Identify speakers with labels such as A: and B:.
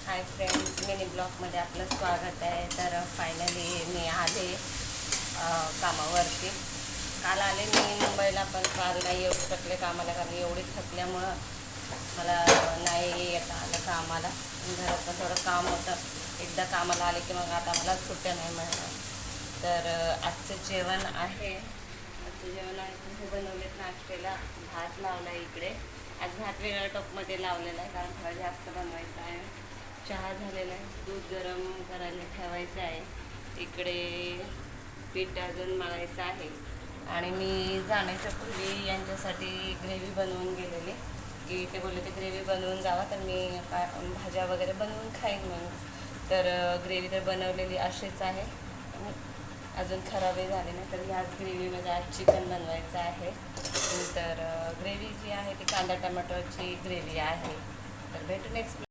A: Hi friends, mini ब्लॉगमध्ये आपलं स्वागत आहे. तर फायनली मी आले कामावरती. काल आले मी मुंबईला, पण काल नाही येऊ शकले कामाला, कारण एवढी थकल्यामुळं मला नाही येता आलं कामाला. घरात पण थोडं काम होतं. एकदा कामाला आले की मग आता मला सुट्ट्या नाही मिळणार. तर आजचं जेवण आहे तुम्ही बनवलेत नाश्त्याला. भात लावला इकडे. आज भात वेगळ्या टोपमध्ये लावलेला आहे, कारण थोडा जास्त बनवायचा आहे. चहा झालेला आहे, दूध गरम करायला ठेवायचं आहे. इकडे पीठ अजून मळायचं आहे. आणि मी जाण्याच्या पूर्वी यांच्यासाठी ग्रेव्ही बनवून गेलेली, की ते बोलले ते ग्रेव्ही बनवून जावा, तर मी भाज्या वगैरे बनवून खाईन म्हणून. तर ग्रेव्ही तर बनवलेली अशीच आहे, अजून खराबही झाले नाही. तर ह्याच ग्रेव्हीमध्ये आज चिकन बनवायचं आहे. तर ग्रेव्ही जी आहे ती कांदा टमाटोची ग्रेव्ही आहे. तर भेटू नेक्स्ट